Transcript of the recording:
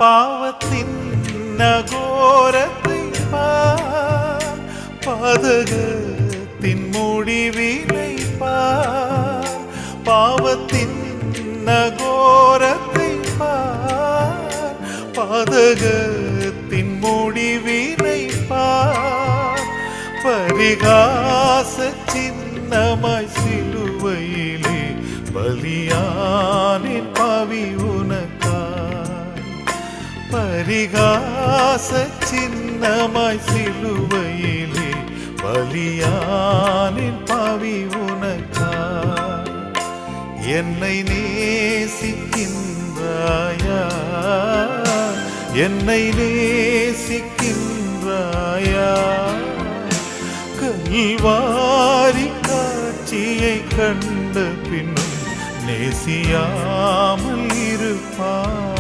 பாவத்தின் நகோரத்தை பார், பாதகத்தின் முடிவினை பார். பாவத்தின் நகோரத்தை பார், பாதகத்தின் முடிவினை பார். பரிகாச சின்னமாய் சிலுவையிலே பலியானின் பாவி உனக்காய். பரிகாச சின்னமாய் சிலுவையிலே பலியானின் பாவி உனக்காய். என்னை நேசிக்கின்றாயா, என்னை நேசிக்கின்றாயா? கல்வாரி காட்சியை கண்ட பின்னும் நேசியாமல் இருப்பாய்.